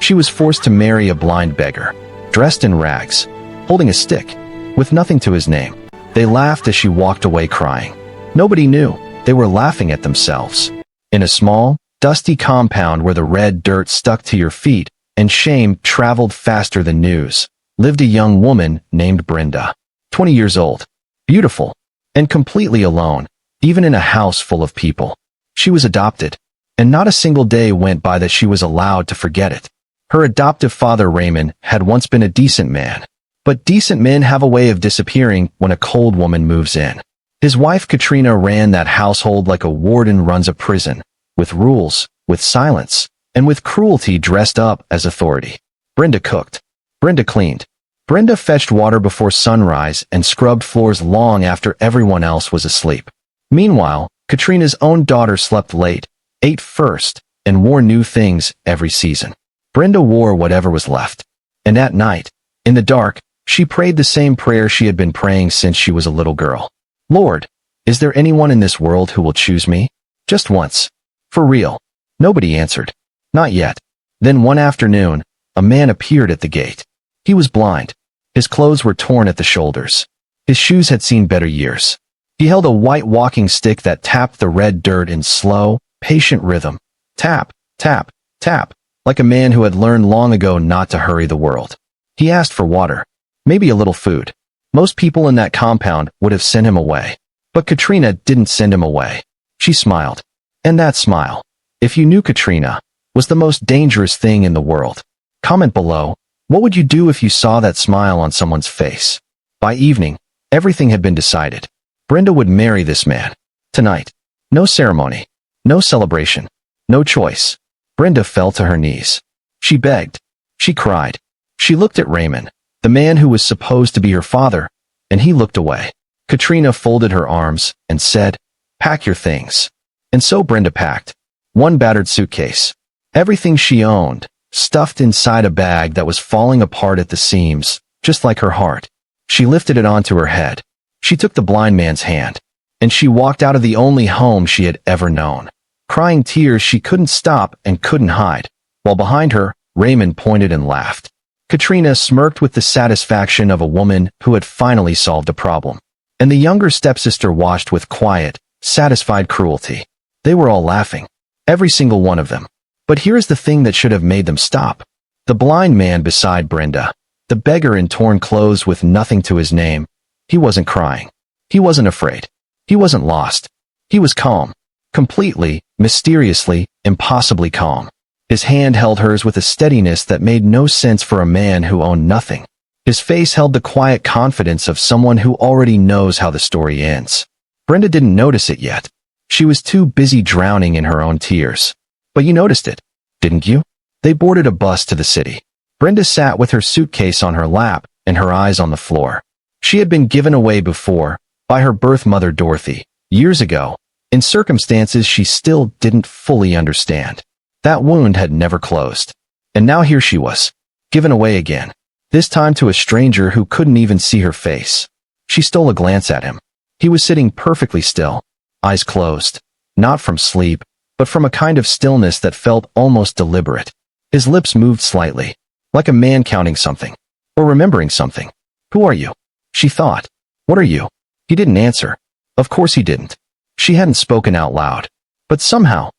She was forced to marry a blind beggar, dressed in rags, holding a stick, with nothing to his name. They laughed as she walked away crying. Nobody knew. They were laughing at themselves. In a small, dusty compound where the red dirt stuck to your feet and shame traveled faster than news, lived a young woman named Brenda. 20 years old, beautiful, and completely alone, even in a house full of people. She was adopted, and not a single day went by that she was allowed to forget it. Her adoptive father, Raymond, had once been a decent man. But decent men have a way of disappearing when a cold woman moves in. His wife, Katrina, ran that household like a warden runs a prison, with rules, with silence, and with cruelty dressed up as authority. Brenda cooked. Brenda cleaned. Brenda fetched water before sunrise and scrubbed floors long after everyone else was asleep. Meanwhile, Katrina's own daughter slept late, ate first, and wore new things every season. Brenda wore whatever was left. And at night, in the dark, she prayed the same prayer she had been praying since she was a little girl. Lord, is there anyone in this world who will choose me? Just once. For real. Nobody answered. Not yet. Then one afternoon, a man appeared at the gate. He was blind. His clothes were torn at the shoulders. His shoes had seen better years. He held a white walking stick that tapped the red dirt in slow, patient rhythm. Tap, tap, tap, like a man who had learned long ago not to hurry the world. He asked for water. Maybe a little food. Most people in that compound would have sent him away. But Katrina didn't send him away. She smiled. And that smile, if you knew Katrina, was the most dangerous thing in the world. Comment below, what would you do if you saw that smile on someone's face? By evening, everything had been decided. Brenda would marry this man. Tonight. No ceremony. No celebration. No choice. Brenda fell to her knees. She begged. She cried. She looked at Raymond, the man who was supposed to be her father, and he looked away. Katrina folded her arms and said, "Pack your things." And so Brenda packed. One battered suitcase. Everything she owned, stuffed inside a bag that was falling apart at the seams, just like her heart. She lifted it onto her head. She took the blind man's hand, and she walked out of the only home she had ever known, crying tears she couldn't stop and couldn't hide, while behind her, Raymond pointed and laughed. Katrina smirked with the satisfaction of a woman who had finally solved a problem. And the younger stepsister watched with quiet, satisfied cruelty. They were all laughing. Every single one of them. But here's the thing that should have made them stop. The blind man beside Brenda, the beggar in torn clothes with nothing to his name, he wasn't crying. He wasn't afraid. He wasn't lost. He was calm. Completely, mysteriously, impossibly calm. His hand held hers with a steadiness that made no sense for a man who owned nothing. His face held the quiet confidence of someone who already knows how the story ends. Brenda didn't notice it yet. She was too busy drowning in her own tears. But you noticed it, didn't you? They boarded a bus to the city. Brenda sat with her suitcase on her lap and her eyes on the floor. She had been given away before, by her birth mother Dorothy, years ago, in circumstances she still didn't fully understand. That wound had never closed. And now here she was, given away again, this time to a stranger who couldn't even see her face. She stole a glance at him. He was sitting perfectly still, eyes closed, not from sleep, but from a kind of stillness that felt almost deliberate. His lips moved slightly, like a man counting something, or remembering something. "Who are you?" she thought. "What are you?" He didn't answer. Of course he didn't. She hadn't spoken out loud. But somehow,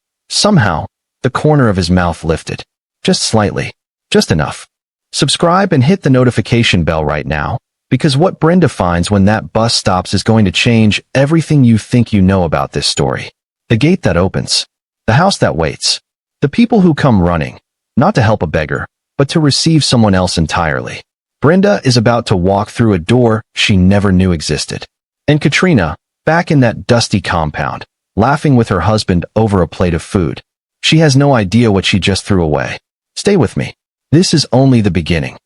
the corner of his mouth lifted. Just slightly. Just enough. Subscribe and hit the notification bell right now, because what Brenda finds when that bus stops is going to change everything you think you know about this story. The gate that opens. The house that waits. The people who come running, not to help a beggar, but to receive someone else entirely. Brenda is about to walk through a door she never knew existed. And Katrina, back in that dusty compound, laughing with her husband over a plate of food. She has no idea what she just threw away. Stay with me. This is only the beginning.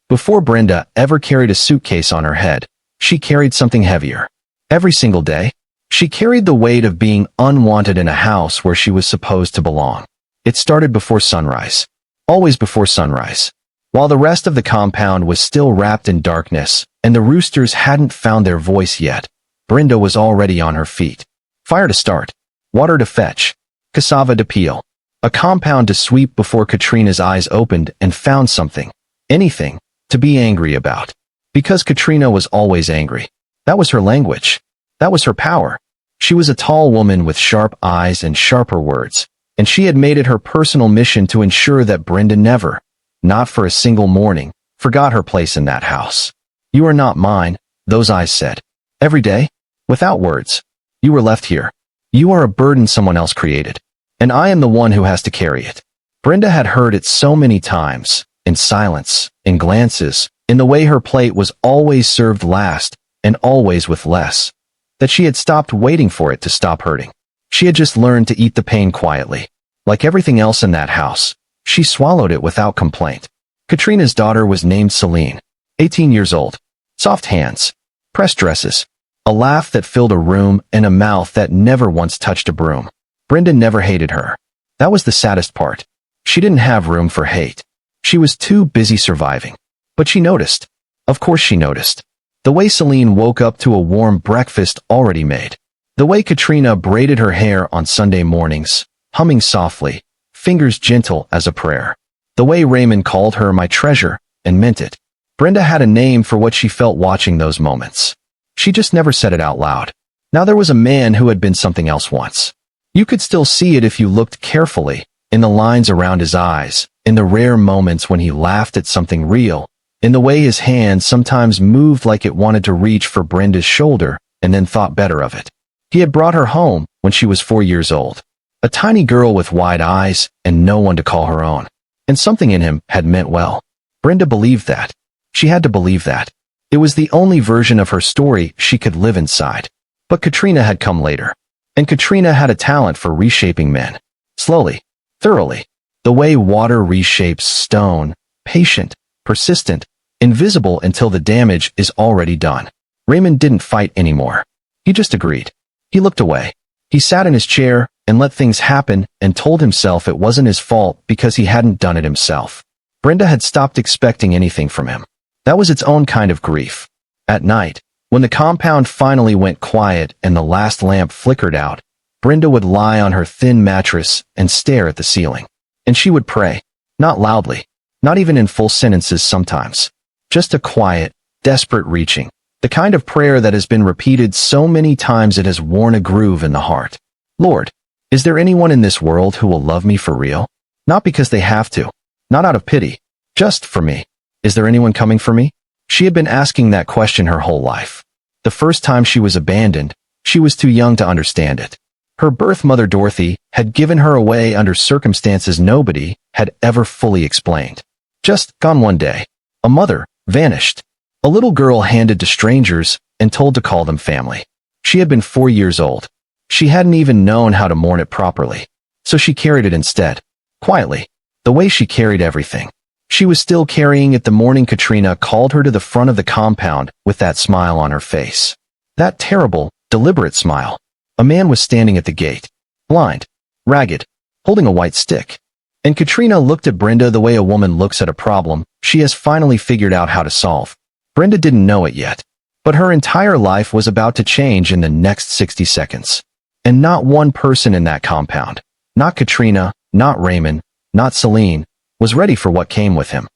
Before Brenda ever carried a suitcase on her head, she carried something heavier. Every single day, she carried the weight of being unwanted in a house where she was supposed to belong. It started before sunrise. Always before sunrise. While the rest of the compound was still wrapped in darkness, and the roosters hadn't found their voice yet, Brenda was already on her feet. Fire to start. Water to fetch. Cassava to peel. A compound to sweep before Katrina's eyes opened and found something, anything, to be angry about. Because Katrina was always angry. That was her language. That was her power. She was a tall woman with sharp eyes and sharper words, and she had made it her personal mission to ensure that Brenda never, not for a single morning, forgot her place in that house. You are not mine, those eyes said. Every day, without words, you were left here. You are a burden someone else created, and I am the one who has to carry it. Brenda had heard it so many times, in silence, in glances, in the way her plate was always served last, and always with less, that she had stopped waiting for it to stop hurting. She had just learned to eat the pain quietly. Like everything else in that house, she swallowed it without complaint. Katrina's daughter was named Celine, 18 years old. Soft hands, pressed dresses, a laugh that filled a room, and a mouth that never once touched a broom. Brenda never hated her. That was the saddest part. She didn't have room for hate. She was too busy surviving. But she noticed. Of course she noticed. The way Celine woke up to a warm breakfast already made. The way Katrina braided her hair on Sunday mornings, humming softly, fingers gentle as a prayer. The way Raymond called her my treasure, and meant it. Brenda had a name for what she felt watching those moments. She just never said it out loud. Now there was a man who had been something else once. You could still see it if you looked carefully, in the lines around his eyes, in the rare moments when he laughed at something real, in the way his hand sometimes moved like it wanted to reach for Brenda's shoulder, and then thought better of it. He had brought her home when she was 4 years old. A tiny girl with wide eyes, and no one to call her own. And something in him had meant well. Brenda believed that. She had to believe that. It was the only version of her story she could live inside. But Katrina had come later. And Katrina had a talent for reshaping men. Slowly. Thoroughly. The way water reshapes stone. Patient. Persistent. Invisible until the damage is already done. Raymond didn't fight anymore. He just agreed. He looked away. He sat in his chair and let things happen and told himself it wasn't his fault because he hadn't done it himself. Brenda had stopped expecting anything from him. That was its own kind of grief. At night, when the compound finally went quiet and the last lamp flickered out, Brenda would lie on her thin mattress and stare at the ceiling. And she would pray. Not loudly. Not even in full sentences sometimes. Just a quiet, desperate reaching. The kind of prayer that has been repeated so many times it has worn a groove in the heart. Lord, is there anyone in this world who will love me for real? Not because they have to. Not out of pity. Just for me. Is there anyone coming for me? She had been asking that question her whole life. The first time she was abandoned, she was too young to understand it. Her birth mother Dorothy had given her away under circumstances nobody had ever fully explained. Just gone one day. A mother vanished. A little girl handed to strangers and told to call them family. She had been 4 years old. She hadn't even known how to mourn it properly. So she carried it instead. Quietly. The way she carried everything. She was still carrying it the morning Katrina called her to the front of the compound with that smile on her face. That terrible, deliberate smile. A man was standing at the gate. Blind. Ragged. Holding a white stick. And Katrina looked at Brenda the way a woman looks at a problem she has finally figured out how to solve. Brenda didn't know it yet. But her entire life was about to change in the next 60 seconds. And not one person in that compound, not Katrina, not Raymond, not Celine, was ready for what came with him.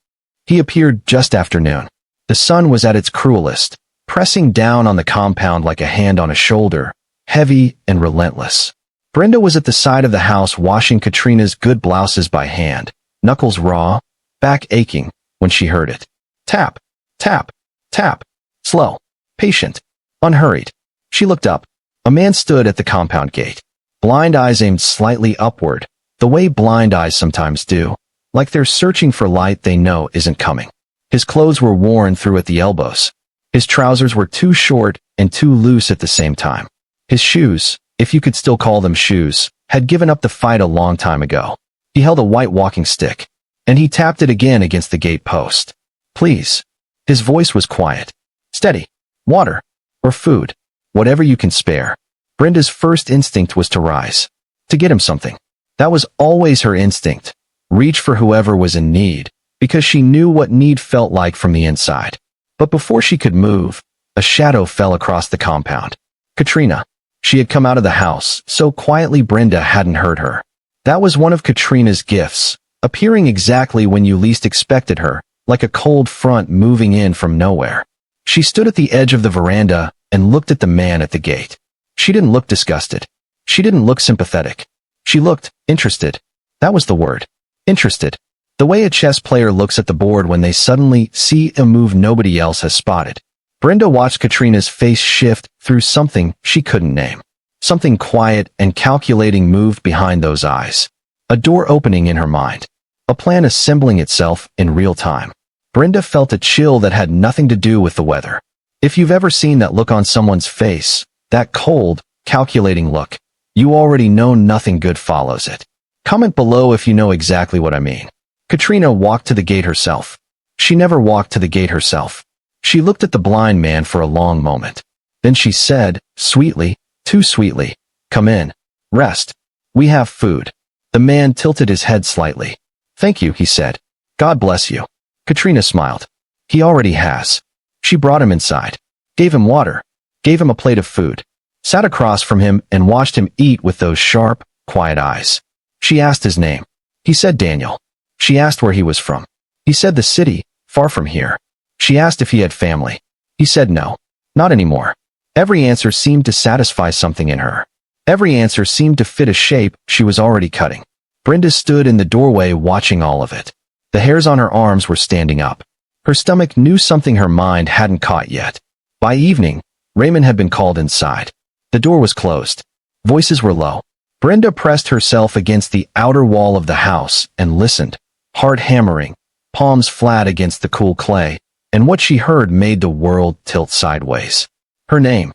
He appeared just after noon. The sun was at its cruelest, pressing down on the compound like a hand on a shoulder, heavy and relentless. Brenda was at the side of the house washing Katrina's good blouses by hand, knuckles raw, back aching, when she heard it. Tap, tap, tap. Slow, patient, unhurried. She looked up. A man stood at the compound gate. Blind eyes aimed slightly upward, the way blind eyes sometimes do, like they're searching for light they know isn't coming. His clothes were worn through at the elbows. His trousers were too short and too loose at the same time. His shoes, if you could still call them shoes, had given up the fight a long time ago. He held a white walking stick, and he tapped it again against the gate post. Please. His voice was quiet. Steady. Water. Or food. Whatever you can spare. Brenda's first instinct was to rise. To get him something. That was always her instinct. Reach for whoever was in need, because she knew what need felt like from the inside. But before she could move, a shadow fell across the compound. Katrina. She had come out of the house, so quietly Brenda hadn't heard her. That was one of Katrina's gifts, appearing exactly when you least expected her, like a cold front moving in from nowhere. She stood at the edge of the veranda and looked at the man at the gate. She didn't look disgusted. She didn't look sympathetic. She looked interested. That was the word. Interested. The way a chess player looks at the board when they suddenly see a move nobody else has spotted. Brenda watched Katrina's face shift through something she couldn't name. Something quiet and calculating moved behind those eyes. A door opening in her mind. A plan assembling itself in real time. Brenda felt a chill that had nothing to do with the weather. If you've ever seen that look on someone's face, that cold, calculating look, you already know nothing good follows it. Comment below if you know exactly what I mean. Katrina walked to the gate herself. She never walked to the gate herself. She looked at the blind man for a long moment. Then she said, sweetly, too sweetly, "Come in. Rest. We have food." The man tilted his head slightly. "Thank you," he said. "God bless you." Katrina smiled. "He already has." She brought him inside. Gave him water. Gave him a plate of food. Sat across from him and watched him eat with those sharp, quiet eyes. She asked his name. He said Daniel. She asked where he was from. He said the city, far from here. She asked if he had family. He said no. Not anymore. Every answer seemed to satisfy something in her. Every answer seemed to fit a shape she was already cutting. Brenda stood in the doorway watching all of it. The hairs on her arms were standing up. Her stomach knew something her mind hadn't caught yet. By evening, Raymond had been called inside. The door was closed. Voices were low. Brenda pressed herself against the outer wall of the house and listened, heart hammering, palms flat against the cool clay, and what she heard made the world tilt sideways. Her name,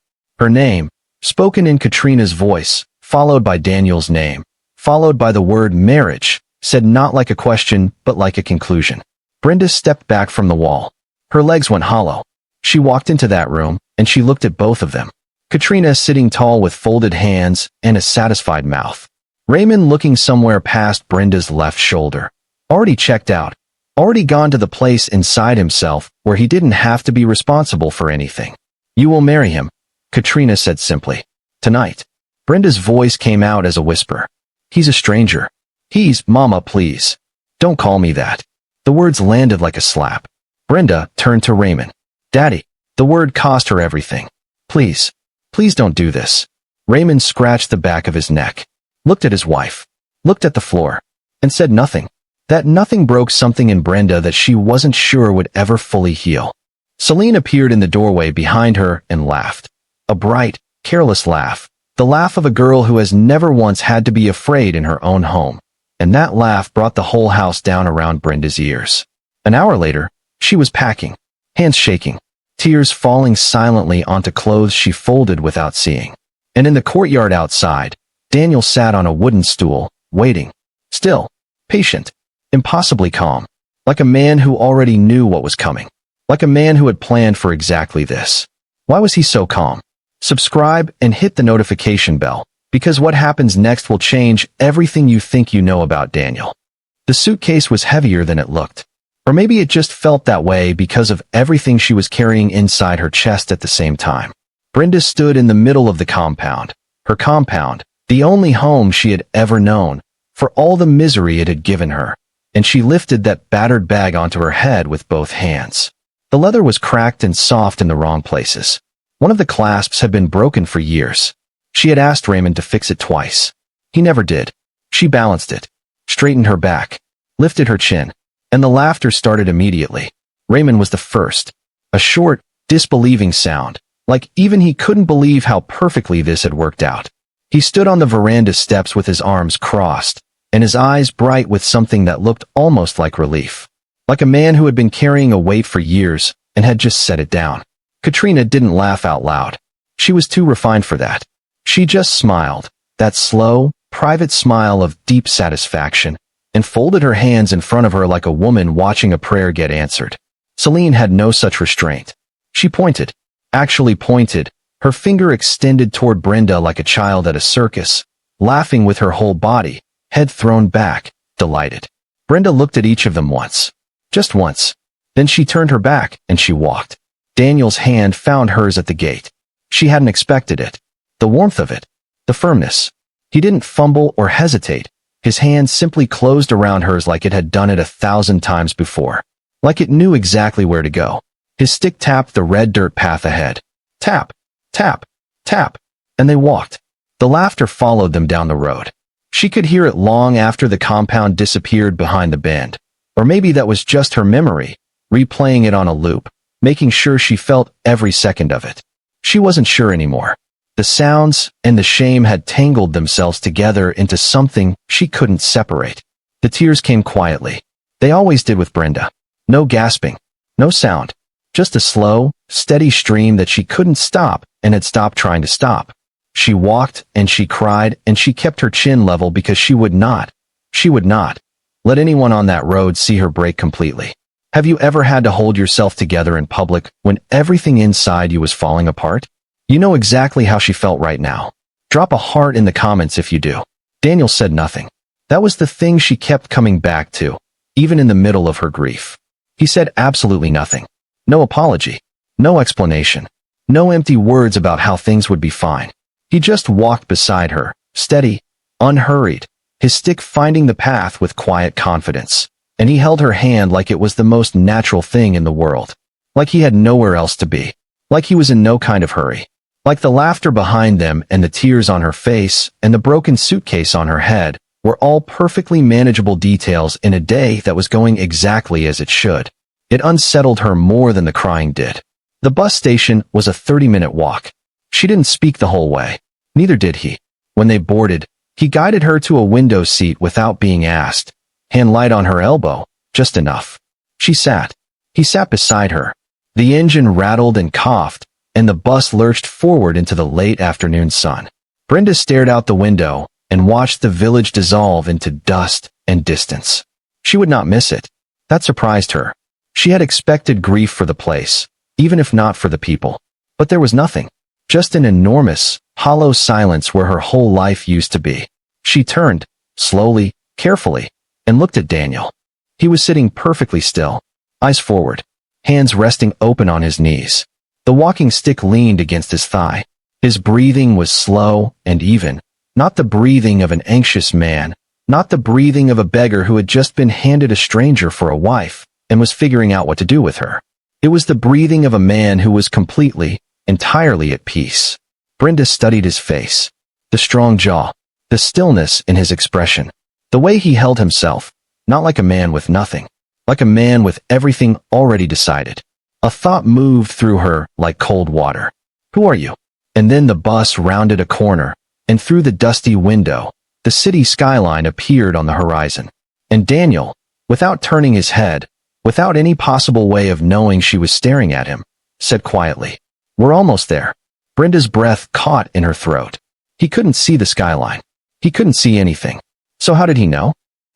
spoken in Katrina's voice, followed by Daniel's name, followed by the word marriage, said not like a question but like a conclusion. Brenda stepped back from the wall. Her legs went hollow. She walked into that room, and she looked at both of them. Katrina sitting tall with folded hands and a satisfied mouth. Raymond looking somewhere past Brenda's left shoulder. Already checked out. Already gone to the place inside himself where he didn't have to be responsible for anything. "You will marry him," Katrina said simply. "Tonight." Brenda's voice came out as a whisper. "He's a stranger. He's, Mama, please. Don't call me that." The words landed like a slap. Brenda turned to Raymond. "Daddy." The word cost her everything. "Please. Please don't do this." Raymond scratched the back of his neck. Looked at his wife. Looked at the floor. And said nothing. That nothing broke something in Brenda that she wasn't sure would ever fully heal. Celine appeared in the doorway behind her and laughed. A bright, careless laugh. The laugh of a girl who has never once had to be afraid in her own home. And that laugh brought the whole house down around Brenda's ears. An hour later, she was packing. Hands shaking. Tears falling silently onto clothes she folded without seeing. And in the courtyard outside, Daniel sat on a wooden stool, waiting. Still. Patient. Impossibly calm. Like a man who already knew what was coming. Like a man who had planned for exactly this. Why was he so calm? Subscribe and hit the notification bell, because what happens next will change everything you think you know about Daniel. The suitcase was heavier than it looked. Or maybe it just felt that way because of everything she was carrying inside her chest at the same time. Brenda stood in the middle of the compound. Her compound, the only home she had ever known, for all the misery it had given her. And she lifted that battered bag onto her head with both hands. The leather was cracked and soft in the wrong places. One of the clasps had been broken for years. She had asked Raymond to fix it twice. He never did. She balanced it, straightened her back, lifted her chin, and the laughter started immediately. Raymond was the first. A short, disbelieving sound, like even he couldn't believe how perfectly this had worked out. He stood on the veranda steps with his arms crossed, and his eyes bright with something that looked almost like relief. Like a man who had been carrying a weight for years and had just set it down. Katrina didn't laugh out loud. She was too refined for that. She just smiled, that slow, private smile of deep satisfaction, and folded her hands in front of her like a woman watching a prayer get answered. Celine had no such restraint. She pointed, actually pointed, her finger extended toward Brenda like a child at a circus, laughing with her whole body, head thrown back, delighted. Brenda looked at each of them once. Just once. Then she turned her back and she walked. Daniel's hand found hers at the gate. She hadn't expected it. The warmth of it. The firmness. He didn't fumble or hesitate. His hand simply closed around hers like it had done it 1,000 times before. Like it knew exactly where to go. His stick tapped the red dirt path ahead. Tap, tap, tap, and they walked. The laughter followed them down the road. She could hear it long after the compound disappeared behind the bend. Or maybe that was just her memory, replaying it on a loop, making sure she felt every second of it. She wasn't sure anymore. The sounds and the shame had tangled themselves together into something she couldn't separate. The tears came quietly. They always did with Brenda. No gasping, no sound. Just a slow, steady stream that she couldn't stop and had stopped trying to stop. She walked and she cried and she kept her chin level because she would not let anyone on that road see her break completely. Have you ever had to hold yourself together in public when everything inside you was falling apart? You know exactly how she felt right now. Drop a heart in the comments if you do. Daniel said nothing. That was the thing she kept coming back to, even in the middle of her grief. He said absolutely nothing. No apology. No explanation. No empty words about how things would be fine. He just walked beside her, steady, unhurried, his stick finding the path with quiet confidence. And he held her hand like it was the most natural thing in the world. Like he had nowhere else to be. Like he was in no kind of hurry. Like the laughter behind them and the tears on her face and the broken suitcase on her head were all perfectly manageable details in a day that was going exactly as it should. It unsettled her more than the crying did. The bus station was a 30-minute walk. She didn't speak the whole way. Neither did he. When they boarded, he guided her to a window seat without being asked. Hand light on her elbow, just enough. She sat. He sat beside her. The engine rattled and coughed, and the bus lurched forward into the late afternoon sun. Brenda stared out the window and watched the village dissolve into dust and distance. She would not miss it. That surprised her. She had expected grief for the place, even if not for the people. But there was nothing. Just an enormous, hollow silence where her whole life used to be. She turned, slowly, carefully, and looked at Daniel. He was sitting perfectly still, eyes forward, hands resting open on his knees. The walking stick leaned against his thigh. His breathing was slow and even, not the breathing of an anxious man, not the breathing of a beggar who had just been handed a stranger for a wife and was figuring out what to do with her. It was the breathing of a man who was completely, entirely at peace. Brenda studied his face. The strong jaw, the stillness in his expression, the way he held himself, not like a man with nothing, like a man with everything already decided. A thought moved through her like cold water. Who are you? And then the bus rounded a corner, and through the dusty window, the city skyline appeared on the horizon. And Daniel, without turning his head, without any possible way of knowing she was staring at him, said quietly, "We're almost there." Brenda's breath caught in her throat. He couldn't see the skyline. He couldn't see anything. So how did he know?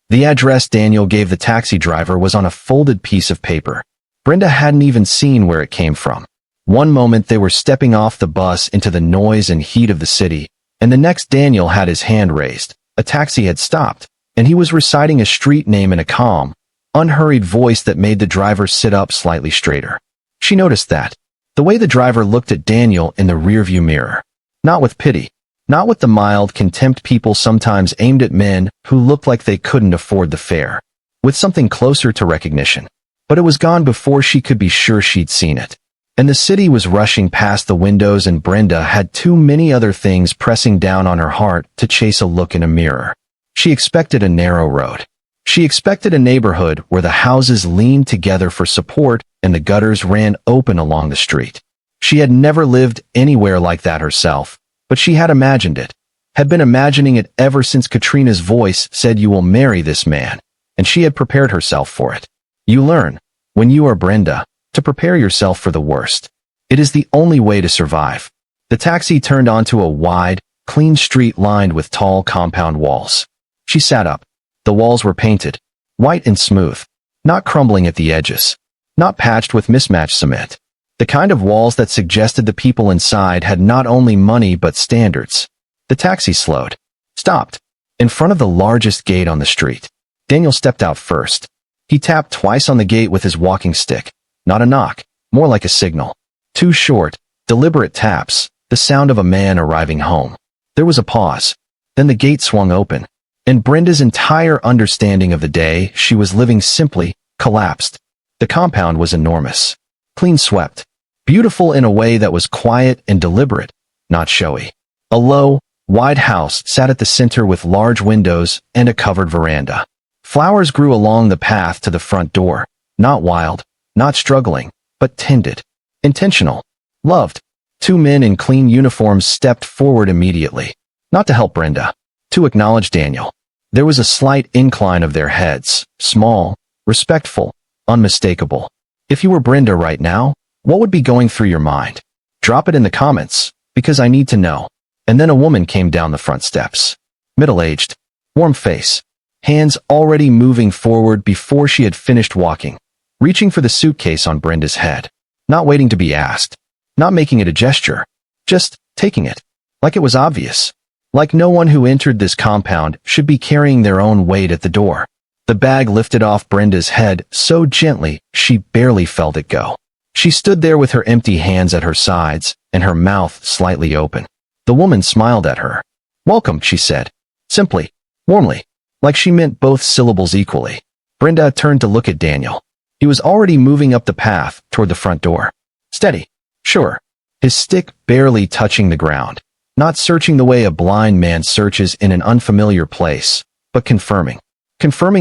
The address Daniel gave the taxi driver was on a folded piece of paper. Brenda hadn't even seen where it came from. One moment they were stepping off the bus into the noise and heat of the city, and the next Daniel had his hand raised. A taxi had stopped, and he was reciting a street name in a calm, unhurried voice that made the driver sit up slightly straighter. She noticed that. The way the driver looked at Daniel in the rearview mirror. Not with pity. Not with the mild contempt people sometimes aimed at men who looked like they couldn't afford the fare. With something closer to recognition. But it was gone before she could be sure she'd seen it. And the city was rushing past the windows and Brenda had too many other things pressing down on her heart to chase a look in a mirror. She expected a narrow road. She expected a neighborhood where the houses leaned together for support and the gutters ran open along the street. She had never lived anywhere like that herself, but she had imagined it, had been imagining it ever since Katrina's voice said you will marry this man, and she had prepared herself for it. You learn, when you are Brenda, to prepare yourself for the worst. It is the only way to survive. The taxi turned onto a wide, clean street lined with tall compound walls. She sat up. The walls were painted, white and smooth, not crumbling at the edges, not patched with mismatched cement. The kind of walls that suggested the people inside had not only money but standards. The taxi slowed, stopped, in front of the largest gate on the street. Daniel stepped out first. He tapped twice on the gate with his walking stick. Not a knock, more like a signal. Two short, deliberate taps, the sound of a man arriving home. There was a pause. Then the gate swung open. And Brenda's entire understanding of the day she was living simply collapsed. The compound was enormous, clean swept, beautiful in a way that was quiet and deliberate, not showy. A low, wide house sat at the center with large windows and a covered veranda. Flowers grew along the path to the front door, not wild, not struggling, but tended, intentional, loved. Two men in clean uniforms stepped forward immediately, not to help Brenda, to acknowledge Daniel. There was a slight incline of their heads, small, respectful, unmistakable. If you were Brenda right now, what would be going through your mind? Drop it in the comments, because I need to know. And then a woman came down the front steps. Middle-aged, warm face, hands already moving forward before she had finished walking, reaching for the suitcase on Brenda's head, not waiting to be asked, not making it a gesture, just taking it, like it was obvious, like no one who entered this compound should be carrying their own weight at the door. The bag lifted off Brenda's head so gently she barely felt it go. She stood there with her empty hands at her sides and her mouth slightly open. The woman smiled at her. "Welcome," she said, simply, warmly, like she meant both syllables equally. Brenda turned to look at Daniel. He was already moving up the path toward the front door. Steady, sure, his stick barely touching the ground, not searching the way a blind man searches in an unfamiliar place, but confirming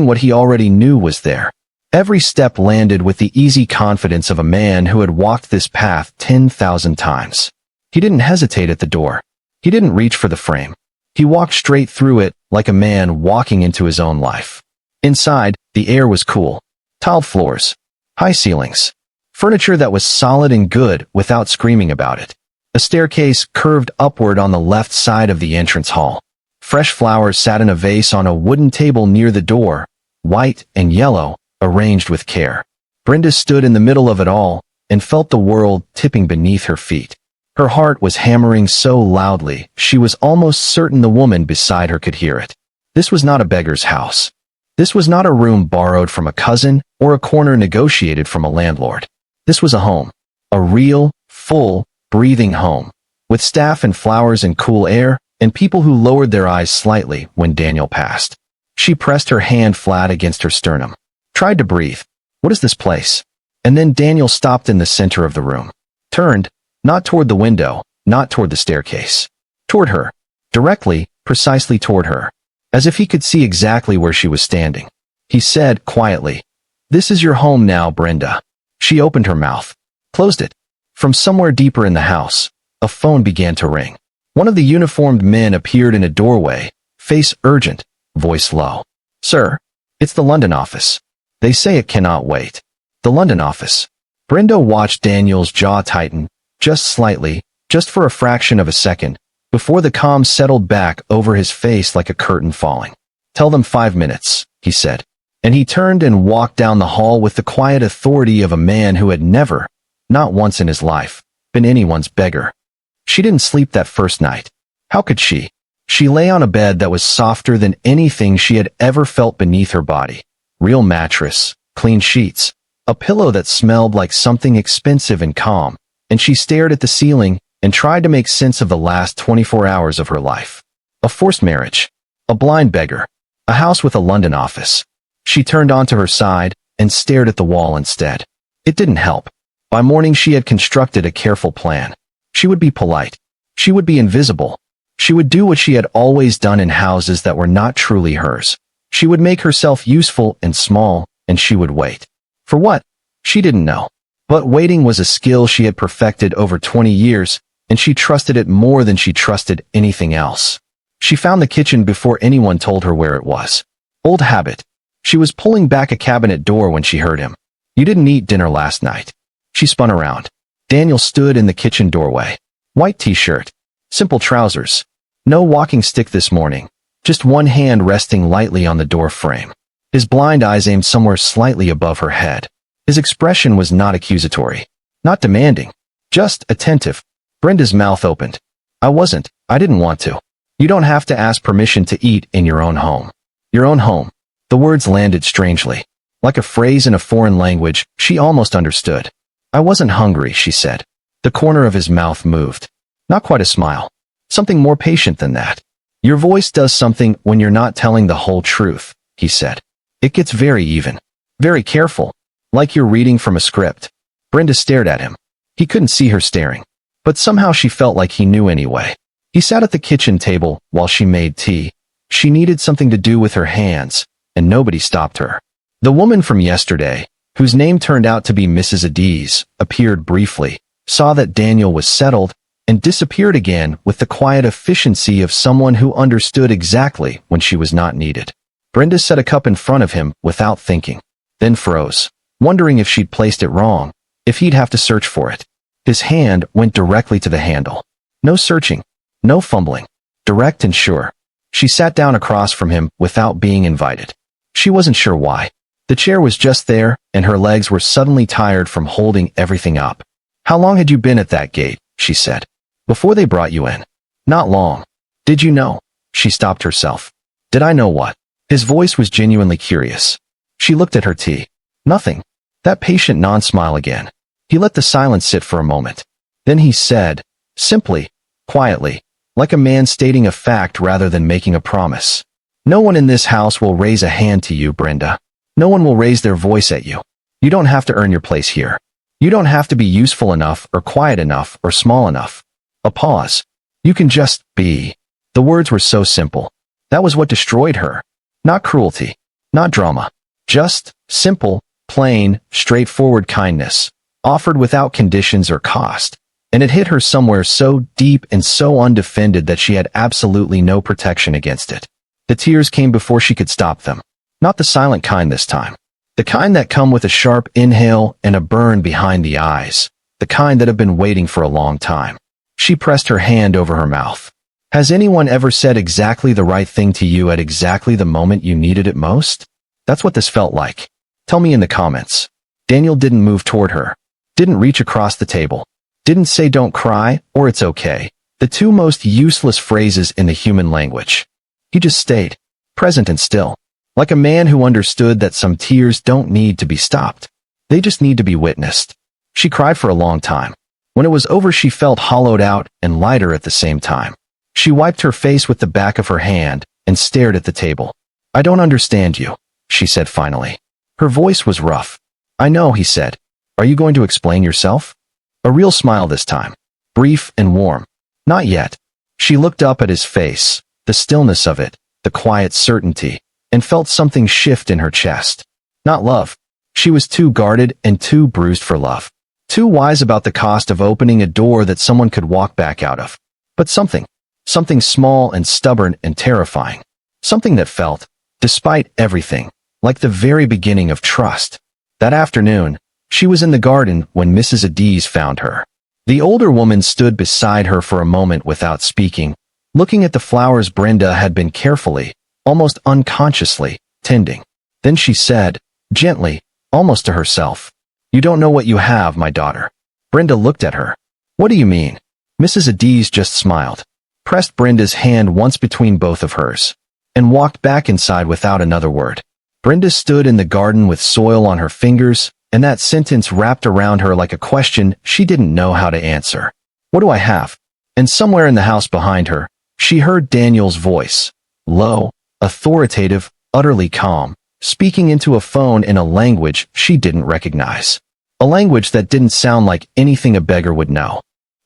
what he already knew was there. Every step landed with the easy confidence of a man who had walked this path 10,000 times. He didn't hesitate at the door. He didn't reach for the frame. He walked straight through it like a man walking into his own life. Inside, the air was cool. Tiled floors, high ceilings, furniture that was solid and good without screaming about it. A staircase curved upward on the left side of the entrance hall. Fresh flowers sat in a vase on a wooden table near the door, white and yellow, arranged with care. Brenda stood in the middle of it all and felt the world tipping beneath her feet. Her heart was hammering so loudly she was almost certain the woman beside her could hear it. This was not a beggar's house. This was not a room borrowed from a cousin or a corner negotiated from a landlord. This was a home. A real, full, breathing home. With staff and flowers and cool air, and people who lowered their eyes slightly when Daniel passed. She pressed her hand flat against her sternum. Tried to breathe. What is this place? And then Daniel stopped in the center of the room. Turned, not toward the window, not toward the staircase. Toward her. Directly, precisely toward her. As if he could see exactly where she was standing. He said quietly, "This is your home now, Brenda." She opened her mouth. Closed it. From somewhere deeper in the house, a phone began to ring. One of the uniformed men appeared in a doorway, face urgent, voice low. "Sir, it's the London office. They say it cannot wait." The London office. Brenda watched Daniel's jaw tighten, just slightly, just for a fraction of a second, before the calm settled back over his face like a curtain falling. "Tell them 5 minutes," he said. And he turned and walked down the hall with the quiet authority of a man who had never, not once in his life, been anyone's beggar. She didn't sleep that first night. How could she? She lay on a bed that was softer than anything she had ever felt beneath her body. Real mattress, clean sheets, a pillow that smelled like something expensive and calm, and she stared at the ceiling and tried to make sense of the last 24 hours of her life. A forced marriage, a blind beggar, a house with a London office. She turned onto her side and stared at the wall instead. It didn't help. By morning she had constructed a careful plan. She would be polite. She would be invisible. She would do what she had always done in houses that were not truly hers. She would make herself useful and small, and she would wait. For what? She didn't know. But waiting was a skill she had perfected over 20 years, and she trusted it more than she trusted anything else. She found the kitchen before anyone told her where it was. Old habit. She was pulling back a cabinet door when she heard him. "You didn't eat dinner last night." She spun around. Daniel stood in the kitchen doorway. White t-shirt. Simple trousers. No walking stick this morning. Just one hand resting lightly on the door frame. His blind eyes aimed somewhere slightly above her head. His expression was not accusatory. Not demanding. Just attentive. Brenda's mouth opened. I didn't want to. You don't have to ask permission to eat in your own home. Your own home. The words landed strangely. Like a phrase in a foreign language she almost understood. "I wasn't hungry," she said. The corner of his mouth moved. Not quite a smile. Something more patient than that. Your voice does something when you're not telling the whole truth, he said. It gets very even. Very careful. Like you're reading from a script. Brenda stared at him. He couldn't see her staring. But somehow she felt like he knew anyway. He sat at the kitchen table while she made tea. She needed something to do with her hands, and nobody stopped her. The woman from yesterday, whose name turned out to be Mrs. Adiz, appeared briefly, saw that Daniel was settled, and disappeared again with the quiet efficiency of someone who understood exactly when she was not needed. Brenda set a cup in front of him without thinking, then froze, wondering if she'd placed it wrong, if he'd have to search for it. His hand went directly to the handle. No searching, no fumbling, direct and sure. She sat down across from him without being invited. She wasn't sure why. The chair was just there, and her legs were suddenly tired from holding everything up. How long had you been at that gate? She said. Before they brought you in. Not long. Did you know? She stopped herself. Did I know what? His voice was genuinely curious. She looked at her tea. Nothing. That patient non-smile again. He let the silence sit for a moment. Then he said, simply, quietly, like a man stating a fact rather than making a promise. No one in this house will raise a hand to you, Brenda. No one will raise their voice at you. You don't have to earn your place here. You don't have to be useful enough or quiet enough or small enough. A pause. You can just be. The words were so simple. That was what destroyed her. Not cruelty. Not drama. Just simple, plain, straightforward kindness, offered without conditions or cost. And it hit her somewhere so deep and so undefended that she had absolutely no protection against it. The tears came before she could stop them. Not the silent kind this time. The kind that come with a sharp inhale and a burn behind the eyes. The kind that have been waiting for a long time. She pressed her hand over her mouth. Has anyone ever said exactly the right thing to you at exactly the moment you needed it most? That's what this felt like. Tell me in the comments. Daniel didn't move toward her. Didn't reach across the table. Didn't say don't cry or it's okay. The two most useless phrases in the human language. He just stayed. Present and still. Like a man who understood that some tears don't need to be stopped. They just need to be witnessed. She cried for a long time. When it was over, she felt hollowed out and lighter at the same time. She wiped her face with the back of her hand and stared at the table. I don't understand you, she said finally. Her voice was rough. I know, he said. Are you going to explain yourself? A real smile this time. Brief and warm. Not yet. She looked up at his face, the stillness of it, the quiet certainty, and felt something shift in her chest. Not love. She was too guarded and too bruised for love. Too wise about the cost of opening a door that someone could walk back out of. But something small and stubborn and terrifying. Something that felt, despite everything, like the very beginning of trust. That afternoon, she was in the garden when Mrs. Adiz found her. The older woman stood beside her for a moment without speaking, looking at the flowers Brenda had been carefully, almost unconsciously, tending. Then she said, gently, almost to herself, You don't know what you have, my daughter. Brenda looked at her. What do you mean? Mrs. Adiz just smiled, pressed Brenda's hand once between both of hers, and walked back inside without another word. Brenda stood in the garden with soil on her fingers, and that sentence wrapped around her like a question she didn't know how to answer. What do I have? And somewhere in the house behind her, she heard Daniel's voice, low, authoritative, utterly calm, speaking into a phone in a language she didn't recognize. A language that didn't sound like anything a beggar would know.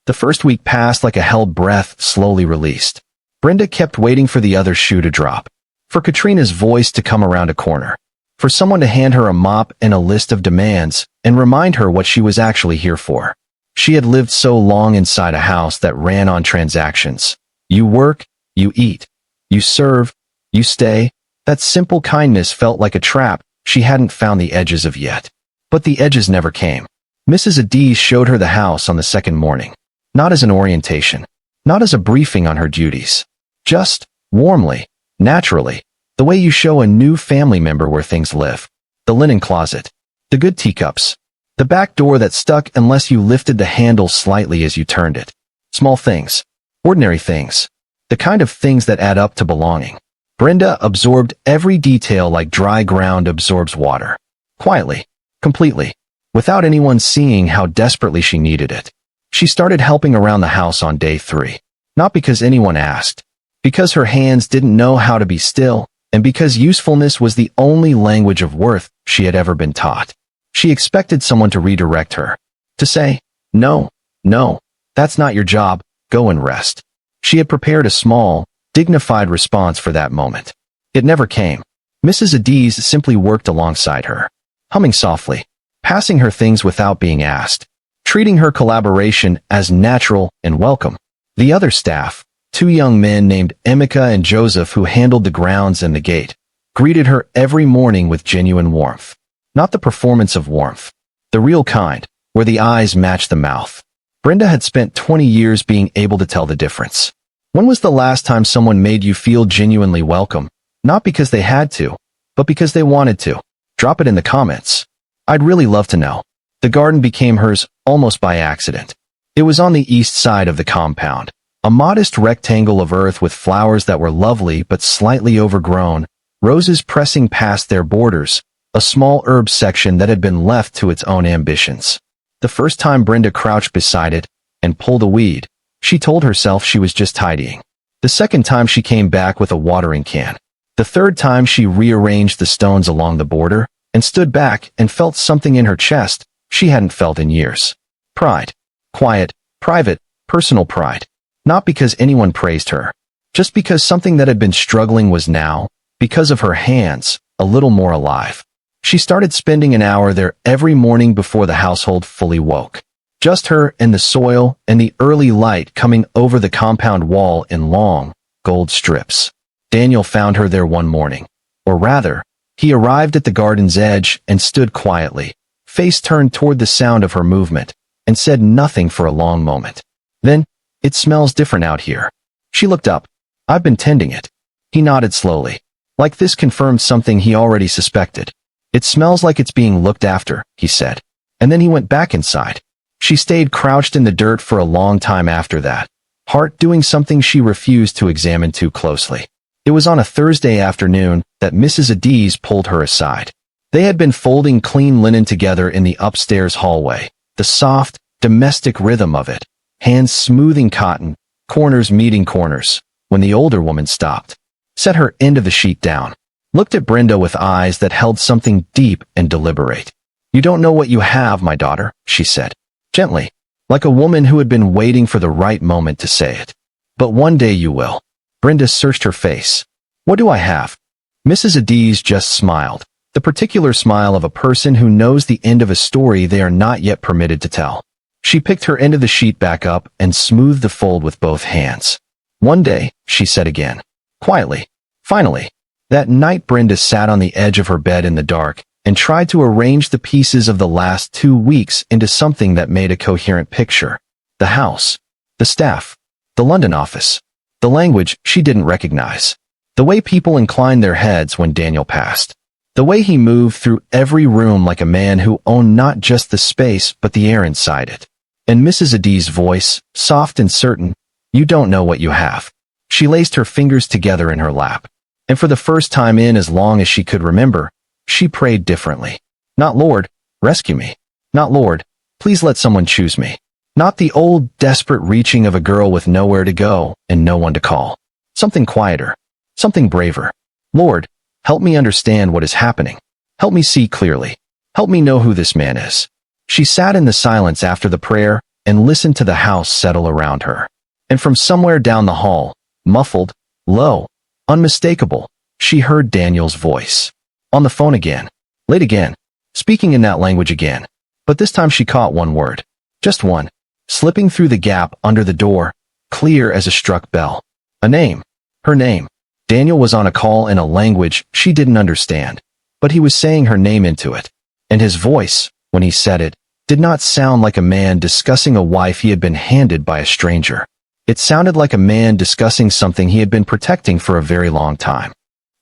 The first week passed like a held breath slowly released. Brenda kept waiting for the other shoe to drop, for Katrina's voice to come around a corner, for someone to hand her a mop and a list of demands and remind her what she was actually here for. She had lived so long inside a house that ran on transactions. You work, you eat, you serve, you stay. That simple kindness felt like a trap she hadn't found the edges of yet. But the edges never came. Mrs. Adiz showed her the house on the second morning, not as an orientation, not as a briefing on her duties, just, warmly, naturally, the way you show a new family member where things live. The linen closet, the good teacups, the back door that stuck unless you lifted the handle slightly as you turned it. Small things, ordinary things, the kind of things that add up to belonging. Brenda absorbed every detail like dry ground absorbs water. Quietly, completely, without anyone seeing how desperately she needed it. She started helping around the house on day 3. Not because anyone asked, because her hands didn't know how to be still, and because usefulness was the only language of worth she had ever been taught. She expected someone to redirect her, to say, "No, no, that's not your job, go and rest." She had prepared a small, dignified response for that moment. It never came. Mrs. Adiz simply worked alongside her, humming softly, passing her things without being asked, treating her collaboration as natural and welcome. The other staff, two young men named Emeka and Joseph who handled the grounds and the gate, greeted her every morning with genuine warmth. Not the performance of warmth, the real kind, where the eyes matched the mouth. Brenda had spent 20 years being able to tell the difference. When was the last time someone made you feel genuinely welcome? Not because they had to, but because they wanted to. Drop it in the comments. I'd really love to know. The garden became hers almost by accident. It was on the east side of the compound, a modest rectangle of earth with flowers that were lovely but slightly overgrown, roses pressing past their borders, a small herb section that had been left to its own ambitions. The first time Brenda crouched beside it and pulled a weed, she told herself she was just tidying. The second time she came back with a watering can. The third time she rearranged the stones along the border and stood back and felt something in her chest she hadn't felt in years. Pride. Quiet, private, personal pride. Not because anyone praised her. Just because something that had been struggling was now, because of her hands, a little more alive. She started spending an hour there every morning before the household fully woke. Just her and the soil and the early light coming over the compound wall in long, gold strips. Daniel found her there one morning. Or rather, he arrived at the garden's edge and stood quietly, face turned toward the sound of her movement, and said nothing for a long moment. Then, "It smells different out here." She looked up. "I've been tending it." He nodded slowly. Like this confirmed something he already suspected. "It smells like it's being looked after," he said. And then he went back inside. She stayed crouched in the dirt for a long time after that, heart doing something she refused to examine too closely. It was on a Thursday afternoon that Mrs. Adiz pulled her aside. They had been folding clean linen together in the upstairs hallway, the soft, domestic rhythm of it, hands smoothing cotton, corners meeting corners, when the older woman stopped, set her end of the sheet down, looked at Brenda with eyes that held something deep and deliberate. "You don't know what you have, my daughter," she said, gently, like a woman who had been waiting for the right moment to say it. "But one day you will." Brenda searched her face. "What do I have?" Mrs. Adiz just smiled, the particular smile of a person who knows the end of a story they are not yet permitted to tell. She picked her end of the sheet back up and smoothed the fold with both hands. "One day," she said again, quietly. Finally, that night Brenda sat on the edge of her bed in the dark and tried to arrange the pieces of the last 2 weeks into something that made a coherent picture. The house, the staff, the London office, the language she didn't recognize, the way people inclined their heads when Daniel passed, the way he moved through every room like a man who owned not just the space but the air inside it. And Mrs. Adiz's voice, soft and certain, "You don't know what you have." She laced her fingers together in her lap, and for the first time in as long as she could remember, she prayed differently. Not "Lord, rescue me." Not "Lord, please let someone choose me." Not the old, desperate reaching of a girl with nowhere to go and no one to call. Something quieter. Something braver. "Lord, help me understand what is happening. Help me see clearly. Help me know who this man is." She sat in the silence after the prayer and listened to the house settle around her. And from somewhere down the hall, muffled, low, unmistakable, she heard Daniel's voice. On the phone again. Late again. Speaking in that language again. But this time she caught one word. Just one. Slipping through the gap under the door, clear as a struck bell. A name. Her name. Daniel was on a call in a language she didn't understand, but he was saying her name into it. And his voice, when he said it, did not sound like a man discussing a wife he had been handed by a stranger. It sounded like a man discussing something he had been protecting for a very long time.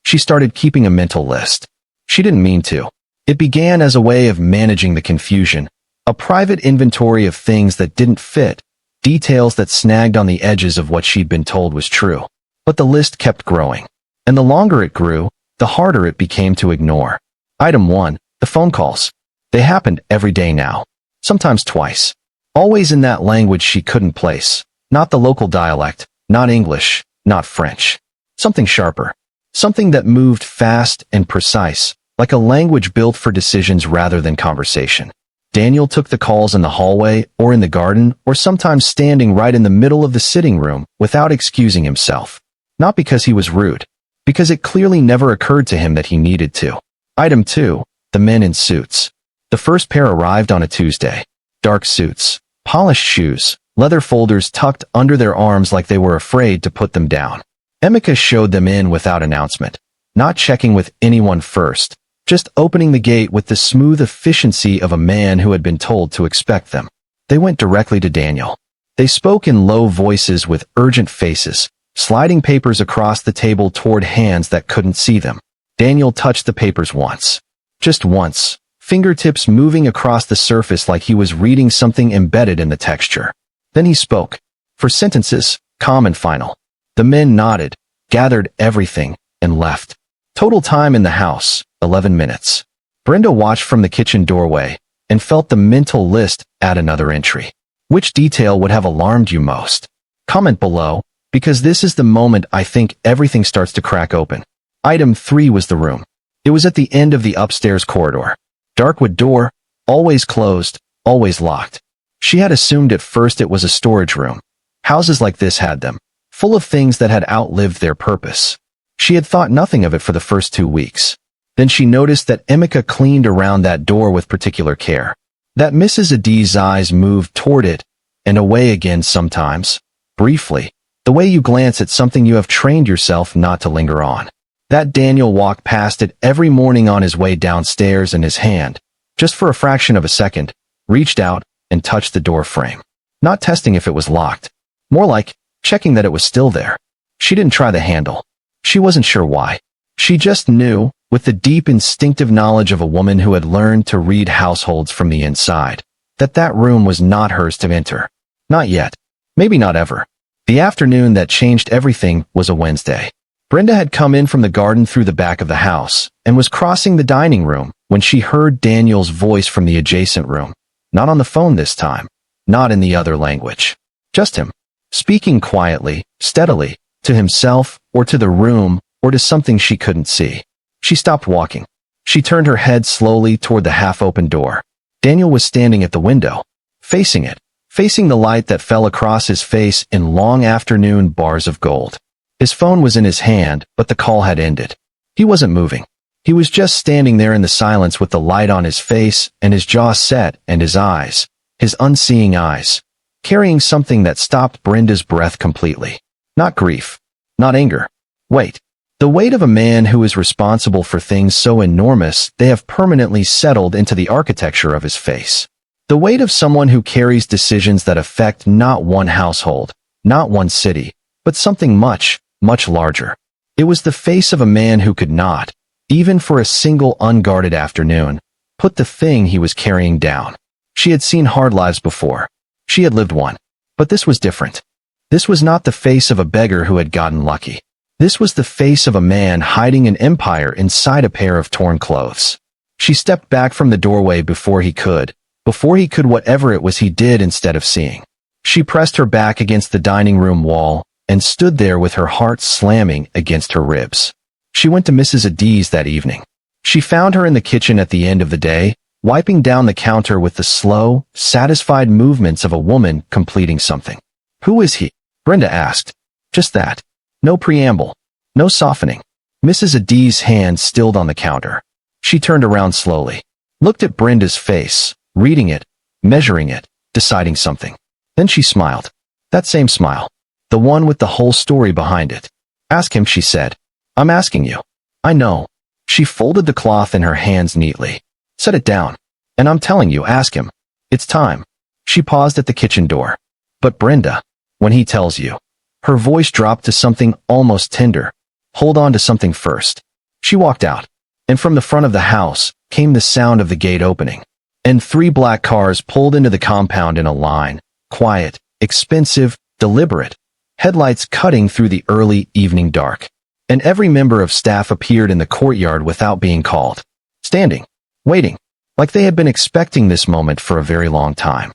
She started keeping a mental list. She didn't mean to. It began as a way of managing the confusion, a private inventory of things that didn't fit, details that snagged on the edges of what she'd been told was true. But the list kept growing. And the longer it grew, the harder it became to ignore. Item 1, the phone calls. They happened every day now. Sometimes twice. Always in that language she couldn't place. Not the local dialect, not English, not French. Something sharper. Something that moved fast and precise, like a language built for decisions rather than conversation. Daniel took the calls in the hallway or in the garden or sometimes standing right in the middle of the sitting room without excusing himself. Not because he was rude, because it clearly never occurred to him that he needed to. Item 2. The men in suits. The first pair arrived on a Tuesday. Dark suits, polished shoes, leather folders tucked under their arms like they were afraid to put them down. Emeka showed them in without announcement, not checking with anyone first, just opening the gate with the smooth efficiency of a man who had been told to expect them. They went directly to Daniel. They spoke in low voices with urgent faces, sliding papers across the table toward hands that couldn't see them. Daniel touched the papers once. Just once, fingertips moving across the surface like he was reading something embedded in the texture. Then he spoke. For sentences, calm and final. The men nodded, gathered everything, and left. Total time in the house, 11 minutes. Brenda watched from the kitchen doorway and felt the mental list add another entry. Which detail would have alarmed you most? Comment below, because this is the moment I think everything starts to crack open. Item 3 was the room. It was at the end of the upstairs corridor. Dark wood door, always closed, always locked. She had assumed at first it was a storage room. Houses like this had them, full of things that had outlived their purpose. She had thought nothing of it for the first 2 weeks. Then she noticed that Emeka cleaned around that door with particular care. That Mrs. Adie's eyes moved toward it and away again sometimes, briefly, the way you glance at something you have trained yourself not to linger on. That Daniel walked past it every morning on his way downstairs and his hand, just for a fraction of a second, reached out and touched the door frame. Not testing if it was locked. More like checking that it was still there. She didn't try the handle. She wasn't sure why. She just knew, with the deep instinctive knowledge of a woman who had learned to read households from the inside, that that room was not hers to enter. Not yet. Maybe not ever. The afternoon that changed everything was a Wednesday. Brenda had come in from the garden through the back of the house and was crossing the dining room when she heard Daniel's voice from the adjacent room. Not on the phone this time. Not in the other language. Just him. Speaking quietly, steadily, to himself or to the room or to something she couldn't see. She stopped walking. She turned her head slowly toward the half-open door. Daniel was standing at the window, facing it, facing the light that fell across his face in long afternoon bars of gold. His phone was in his hand, but the call had ended. He wasn't moving. He was just standing there in the silence with the light on his face and his jaw set and his eyes, his unseeing eyes, carrying something that stopped Brenda's breath completely. Not grief. Not anger. Wait. The weight of a man who is responsible for things so enormous they have permanently settled into the architecture of his face. The weight of someone who carries decisions that affect not one household, not one city, but something much, much larger. It was the face of a man who could not, even for a single unguarded afternoon, put the thing he was carrying down. She had seen hard lives before. She had lived one. But this was different. This was not the face of a beggar who had gotten lucky. This was the face of a man hiding an empire inside a pair of torn clothes. She stepped back from the doorway before he could whatever it was he did instead of seeing. She pressed her back against the dining room wall and stood there with her heart slamming against her ribs. She went to Mrs. Adie's that evening. She found her in the kitchen at the end of the day, wiping down the counter with the slow, satisfied movements of a woman completing something. Who is he? Brenda asked. Just that. No preamble. No softening. Mrs. Adie's hand stilled on the counter. She turned around slowly, looked at Brenda's face, reading it, measuring it, deciding something. Then she smiled. That same smile. The one with the whole story behind it. Ask him, she said. I'm asking you. I know. She folded the cloth in her hands neatly. Set it down. And I'm telling you, ask him. It's time. She paused at the kitchen door. But Brenda, when he tells you. Her voice dropped to something almost tender. Hold on to something first. She walked out. And from the front of the house came the sound of the gate opening. And 3 black cars pulled into the compound in a line. Quiet, expensive, deliberate. Headlights cutting through the early evening dark. And every member of staff appeared in the courtyard without being called. Standing. Waiting. Like they had been expecting this moment for a very long time.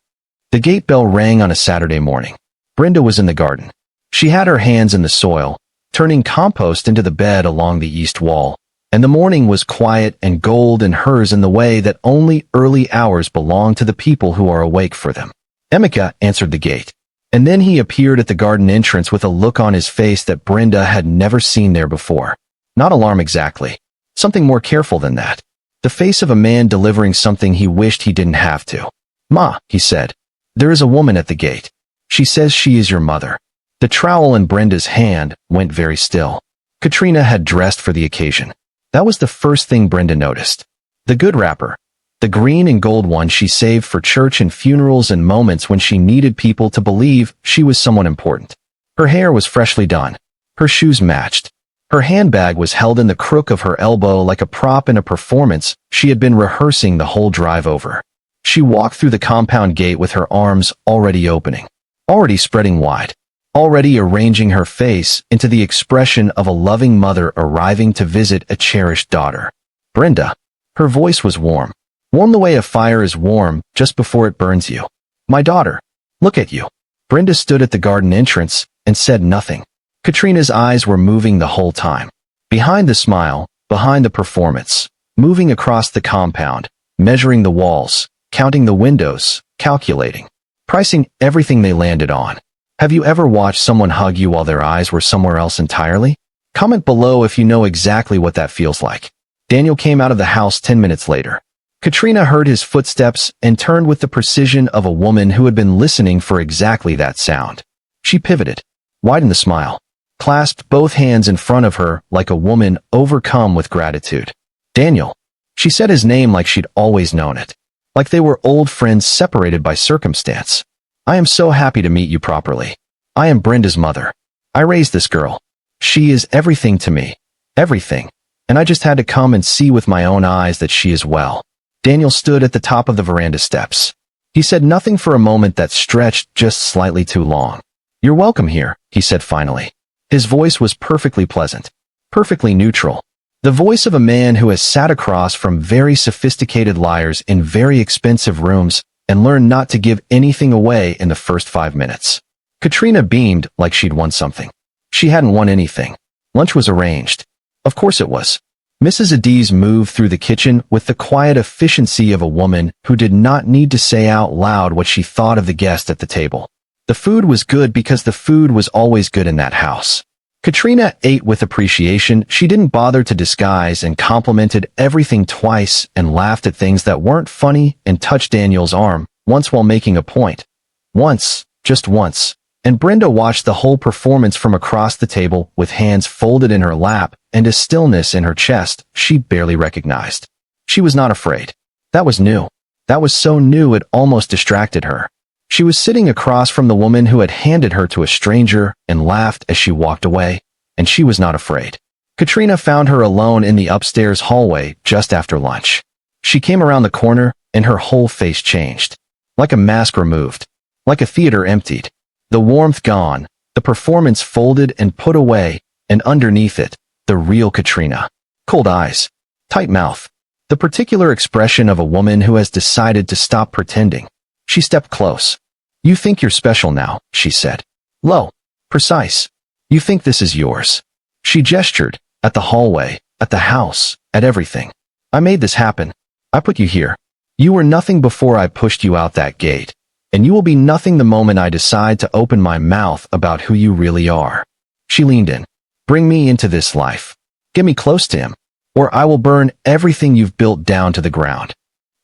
The gate bell rang on a Saturday morning. Brenda was in the garden. She had her hands in the soil, turning compost into the bed along the east wall, and the morning was quiet and gold and hers in the way that only early hours belong to the people who are awake for them. Emeka answered the gate, and then he appeared at the garden entrance with a look on his face that Brenda had never seen there before. Not alarm exactly. Something more careful than that. The face of a man delivering something he wished he didn't have to. "Ma," he said, "there is a woman at the gate. She says she is your mother." The trowel in Brenda's hand went very still. Katrina had dressed for the occasion. That was the first thing Brenda noticed. The good wrapper. The green and gold one she saved for church and funerals and moments when she needed people to believe she was someone important. Her hair was freshly done. Her shoes matched. Her handbag was held in the crook of her elbow like a prop in a performance she had been rehearsing the whole drive over. She walked through the compound gate with her arms already opening, already spreading wide, already arranging her face into the expression of a loving mother arriving to visit a cherished daughter. "Brenda." Her voice was warm. Warm the way a fire is warm just before it burns you. "My daughter. Look at you." Brenda stood at the garden entrance and said nothing. Katrina's eyes were moving the whole time. Behind the smile, behind the performance, moving across the compound, measuring the walls, counting the windows, calculating, pricing everything they landed on. Have you ever watched someone hug you while their eyes were somewhere else entirely? Comment below if you know exactly what that feels like. Daniel came out of the house 10 minutes later. Katrina heard his footsteps and turned with the precision of a woman who had been listening for exactly that sound. She pivoted, widened the smile, clasped both hands in front of her like a woman overcome with gratitude. "Daniel." She said his name like she'd always known it, like they were old friends separated by circumstance. "I am so happy to meet you properly. I am Brenda's mother. I raised this girl. She is everything to me. Everything. And I just had to come and see with my own eyes that she is well." Daniel stood at the top of the veranda steps. He said nothing for a moment that stretched just slightly too long. "You're welcome here," he said finally. His voice was perfectly pleasant, perfectly neutral. The voice of a man who has sat across from very sophisticated liars in very expensive rooms and learned not to give anything away in the first 5 minutes. Katrina beamed like she'd won something. She hadn't won anything. Lunch was arranged. Of course it was. Mrs. Adiz moved through the kitchen with the quiet efficiency of a woman who did not need to say out loud what she thought of the guest at the table. The food was good because the food was always good in that house. Katrina ate with appreciation. She didn't bother to disguise and complimented everything twice and laughed at things that weren't funny and touched Daniel's arm once while making a point. Once, just once. And Brenda watched the whole performance from across the table with hands folded in her lap and a stillness in her chest she barely recognized. She was not afraid. That was new. That was so new it almost distracted her. She was sitting across from the woman who had handed her to a stranger and laughed as she walked away, and she was not afraid. Katrina found her alone in the upstairs hallway just after lunch. She came around the corner and her whole face changed. Like a mask removed. Like a theater emptied. The warmth gone, the performance folded and put away, and underneath it, the real Katrina. Cold eyes. Tight mouth. The particular expression of a woman who has decided to stop pretending. She stepped close. "You think you're special now," she said. Low. Precise. "You think this is yours." She gestured, at the hallway, at the house, at everything. "I made this happen. I put you here. You were nothing before I pushed you out that gate. And you will be nothing the moment I decide to open my mouth about who you really are." She leaned in. "Bring me into this life. Get me close to him, or I will burn everything you've built down to the ground."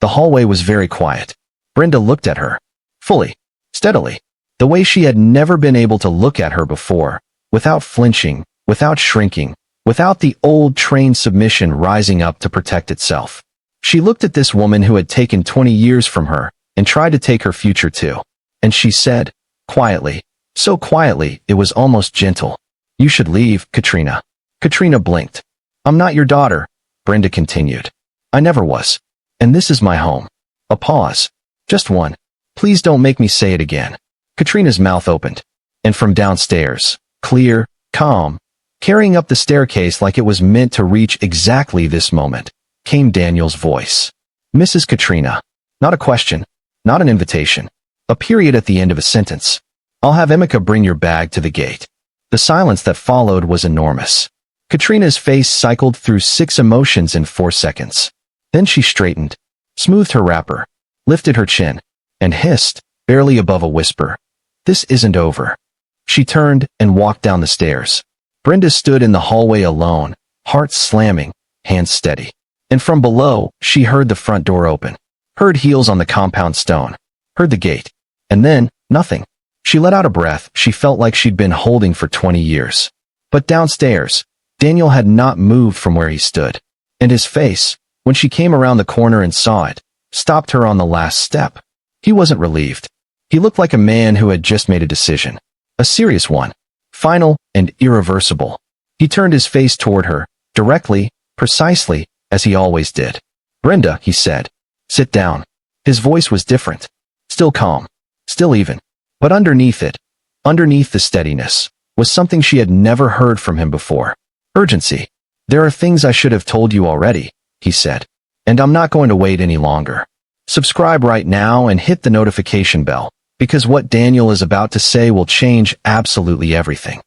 The hallway was very quiet. Brenda looked at her. Fully. Steadily. The way she had never been able to look at her before, without flinching, without shrinking, without the old trained submission rising up to protect itself. She looked at this woman who had taken 20 years from her, and tried to take her future too. And she said, quietly, so quietly it was almost gentle, "You should leave, Katrina." Katrina blinked. "I'm not your daughter," Brenda continued. "I never was. And this is my home." A pause. Just one. "Please don't make me say it again." Katrina's mouth opened. And from downstairs, clear, calm, carrying up the staircase like it was meant to reach exactly this moment, came Daniel's voice. "Mrs. Katrina." Not a question. Not an invitation. A period at the end of a sentence. "I'll have Emeka bring your bag to the gate." The silence that followed was enormous. Katrina's face cycled through 6 emotions in 4 seconds. Then she straightened, smoothed her wrapper, lifted her chin, and hissed, barely above a whisper, "This isn't over." She turned and walked down the stairs. Brenda stood in the hallway alone, heart slamming, hands steady. And from below, she heard the front door open, heard heels on the compound stone, heard the gate, and then, nothing. She let out a breath she felt like she'd been holding for 20 years. But downstairs, Daniel had not moved from where he stood. And his face, when she came around the corner and saw it, stopped her on the last step. He wasn't relieved. He looked like a man who had just made a decision. A serious one. Final and irreversible. He turned his face toward her, directly, precisely, as he always did. "Brenda," he said. "Sit down." His voice was different. Still calm. Still even. But underneath it, underneath the steadiness, was something she had never heard from him before. Urgency. "There are things I should have told you already," he said. "And I'm not going to wait any longer. Subscribe right now and hit the notification bell, because what Daniel is about to say will change absolutely everything."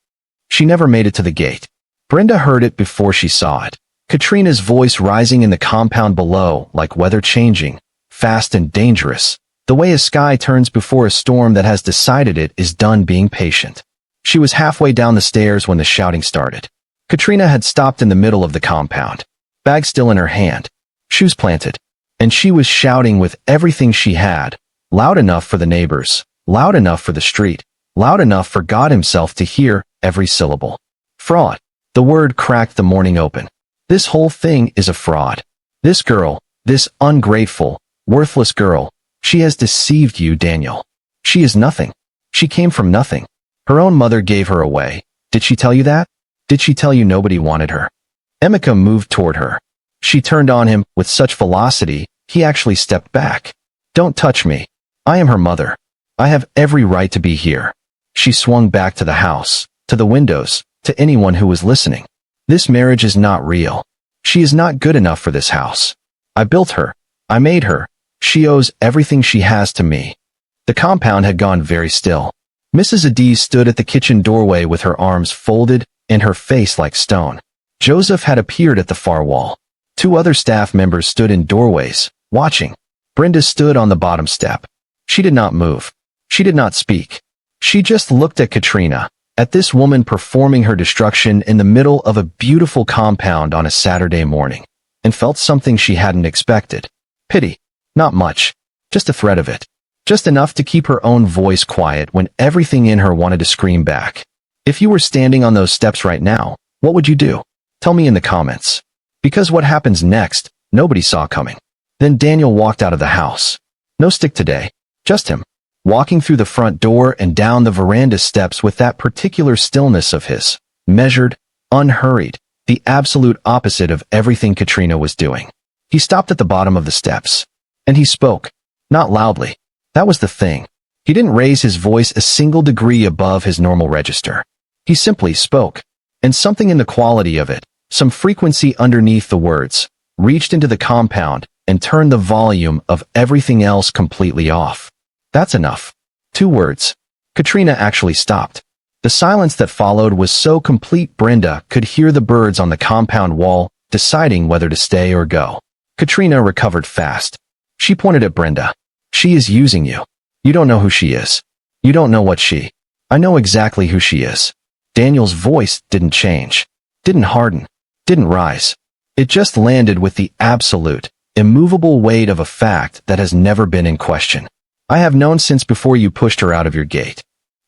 She never made it to the gate. Brenda heard it before she saw it. Katrina's voice rising in the compound below, like weather changing, fast and dangerous, the way a sky turns before a storm that has decided it is done being patient. She was halfway down the stairs when the shouting started. Katrina had stopped in the middle of the compound, bag still in her hand, shoes planted, and she was shouting with everything she had, loud enough for the neighbors, loud enough for the street, loud enough for God himself to hear every syllable. "Fraud." The word cracked the morning open. This whole thing is a fraud. This girl, this ungrateful, worthless girl, she has deceived you, Daniel. She is nothing. She came from nothing. Her own mother gave her away. Did she tell you that? Did she tell you nobody wanted her? Emeka moved toward her. She turned on him with such velocity, he actually stepped back. "Don't touch me. I am her mother. I have every right to be here." She swung back to the house, to the windows, to anyone who was listening. "This marriage is not real. She is not good enough for this house. I built her. I made her. She owes everything she has to me." The compound had gone very still. Mrs. Adiz stood at the kitchen doorway with her arms folded and her face like stone. Joseph had appeared at the far wall. 2 other staff members stood in doorways, watching. Brenda stood on the bottom step. She did not move. She did not speak. She just looked at Katrina, at this woman performing her destruction in the middle of a beautiful compound on a Saturday morning, and felt something she hadn't expected. Pity. Not much. Just a thread of it. Just enough to keep her own voice quiet when everything in her wanted to scream back. If you were standing on those steps right now, what would you do? Tell me in the comments. Because what happens next, nobody saw coming. Then Daniel walked out of the house. No stick today. Just him. Walking through the front door and down the veranda steps with that particular stillness of his. Measured, unhurried, the absolute opposite of everything Katrina was doing. He stopped at the bottom of the steps. And he spoke. Not loudly. That was the thing. He didn't raise his voice a single degree above his normal register. He simply spoke. And something in the quality of it, some frequency underneath the words, reached into the compound and turned the volume of everything else completely off. "That's enough." 2 words. Katrina actually stopped. The silence that followed was so complete Brenda could hear the birds on the compound wall, deciding whether to stay or go. Katrina recovered fast. She pointed at Brenda. "She is using you. You don't know who she is. You don't know what she... I know exactly who she is." Daniel's voice didn't change, didn't harden, didn't rise. It just landed with the absolute, immovable weight of a fact that has never been in question. "I have known since before you pushed her out of your gate."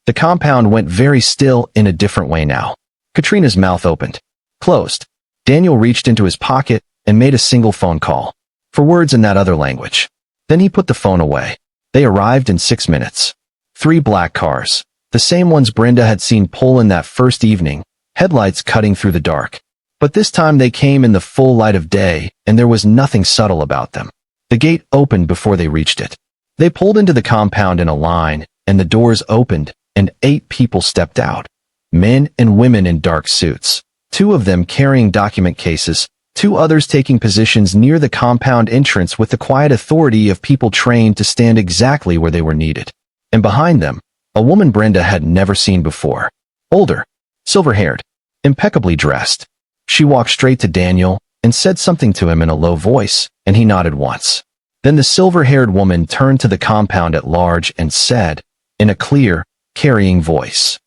The compound went very still in a different way now. Katrina's mouth opened, closed. Daniel reached into his pocket and made a single phone call, for words in that other language. Then he put the phone away. They arrived in 6 minutes. 3 black cars, the same ones Brenda had seen pull in that first evening, headlights cutting through the dark. But this time they came in the full light of day, and there was nothing subtle about them. The gate opened before they reached it. They pulled into the compound in a line, and the doors opened, and 8 people stepped out. Men and women in dark suits. 2 of them carrying document cases, 2 others taking positions near the compound entrance with the quiet authority of people trained to stand exactly where they were needed. And behind them, a woman Brenda had never seen before. Older. silver-haired, impeccably dressed. She walked straight to Daniel and said something to him in a low voice, and he nodded once. Then the silver-haired woman turned to the compound at large and said, in a clear, carrying voice,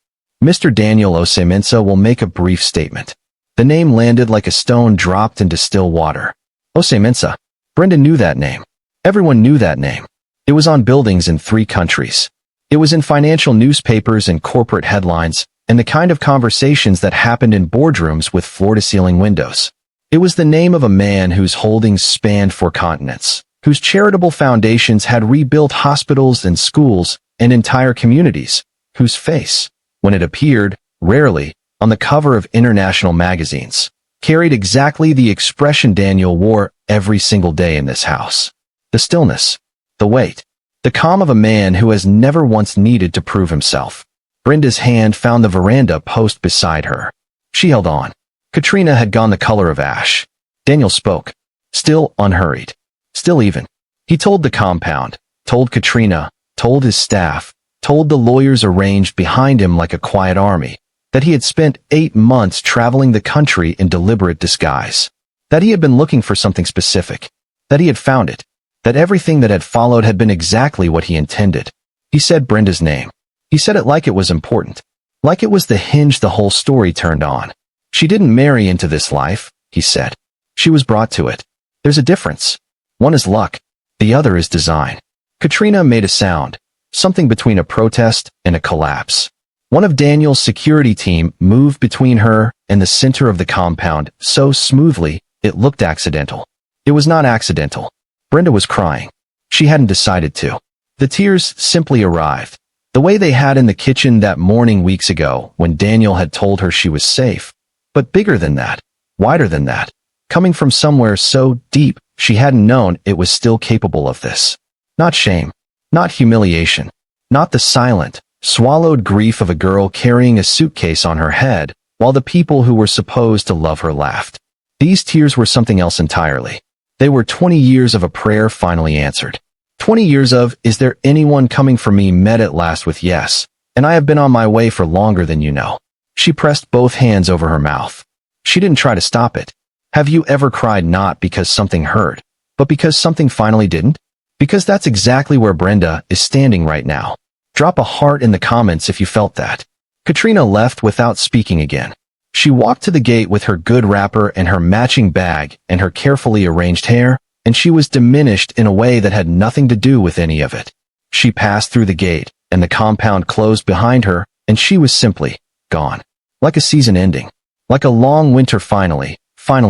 Mr. Daniel Osemensa will make a brief statement. The name landed like a stone dropped into still water. Osemensa. Brenda knew that name. Everyone knew that name. It was on buildings in 3 countries. It was in financial newspapers and corporate headlines, and the kind of conversations that happened in boardrooms with floor-to-ceiling windows. It was the name of a man whose holdings spanned 4 continents, whose charitable foundations had rebuilt hospitals and schools and entire communities, whose face, when it appeared, rarely, on the cover of international magazines, carried exactly the expression Daniel wore every single day in this house. The stillness, the weight, the calm of a man who has never once needed to prove himself. Brenda's hand found the veranda post beside her. She held on. Katrina had gone the color of ash. Daniel spoke, still unhurried, still even. He told the compound, told Katrina, told his staff, told the lawyers arranged behind him like a quiet army, that he had spent 8 months traveling the country in deliberate disguise, that he had been looking for something specific, that he had found it, that everything that had followed had been exactly what he intended. He said Brenda's name. He said it like it was important, like it was the hinge the whole story turned on. She didn't marry into this life, he said. She was brought to it. There's a difference. One is luck. The other is design. Katrina made a sound, something between a protest and a collapse. One of Daniel's security team moved between her and the center of the compound so smoothly it looked accidental. It was not accidental. Brenda was crying. She hadn't decided to. The tears simply arrived, the way they had in the kitchen that morning weeks ago when Daniel had told her she was safe. But bigger than that, wider than that, coming from somewhere so deep she hadn't known it was still capable of this. Not shame, not humiliation, not the silent, swallowed grief of a girl carrying a suitcase on her head while the people who were supposed to love her laughed. These tears were something else entirely. They were 20 years of a prayer finally answered. 20 years of, is there anyone coming for me, met at last with yes, and I have been on my way for longer than you know. She pressed both hands over her mouth. She didn't try to stop it. Have you ever cried not because something hurt, but because something finally didn't? Because that's exactly where Brenda is standing right now. Drop a heart in the comments if you felt that. Katrina left without speaking again. She walked to the gate with her good wrapper and her matching bag and her carefully arranged hair, and she was diminished in a way that had nothing to do with any of it. She passed through the gate, and the compound closed behind her, and she was simply gone. Like a season ending. Like a long winter finally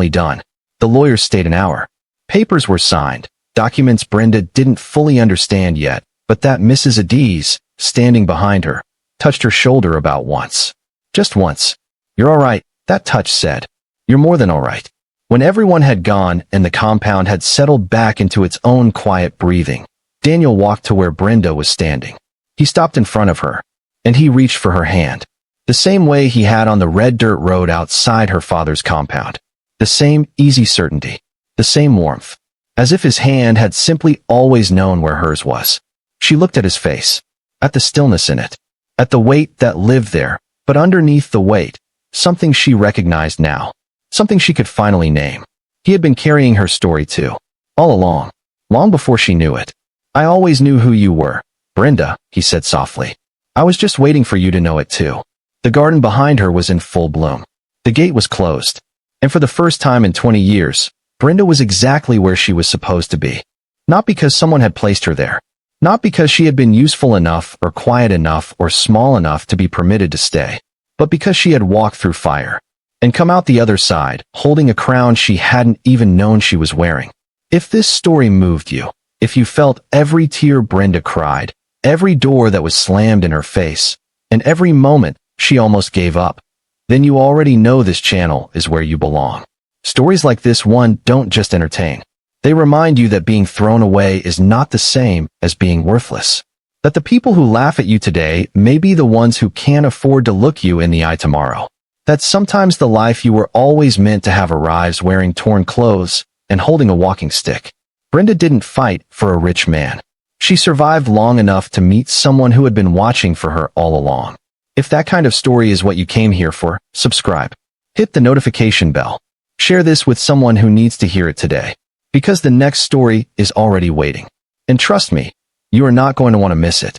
done. The lawyers stayed an hour. Papers were signed. Documents Brenda didn't fully understand yet, but that Mrs. Adiz, standing behind her, touched her shoulder about once. Just once. You're all right, that touch said. You're more than all right. When everyone had gone and the compound had settled back into its own quiet breathing, Daniel walked to where Brenda was standing. He stopped in front of her, and he reached for her hand. The same way he had on the red dirt road outside her father's compound. The same easy certainty. The same warmth. As if his hand had simply always known where hers was. She looked at his face. At the stillness in it. At the weight that lived there, but underneath the weight, something she recognized now. Something she could finally name. He had been carrying her story too. All along. Long before she knew it. I always knew who you were, Brenda, he said softly. I was just waiting for you to know it too. The garden behind her was in full bloom. The gate was closed. And for the first time in 20 years, Brenda was exactly where she was supposed to be. Not because someone had placed her there. Not because she had been useful enough or quiet enough or small enough to be permitted to stay. But because she had walked through fire. And come out the other side, holding a crown she hadn't even known she was wearing. If this story moved you, if you felt every tear Brenda cried, every door that was slammed in her face, and every moment she almost gave up, then you already know this channel is where you belong. Stories like this one don't just entertain. They remind you that being thrown away is not the same as being worthless. That the people who laugh at you today may be the ones who can't afford to look you in the eye tomorrow. That sometimes the life you were always meant to have arrives wearing torn clothes and holding a walking stick. Brenda didn't fight for a rich man. She survived long enough to meet someone who had been watching for her all along. If that kind of story is what you came here for, subscribe. Hit the notification bell. Share this with someone who needs to hear it today. Because the next story is already waiting. And trust me, you are not going to want to miss it.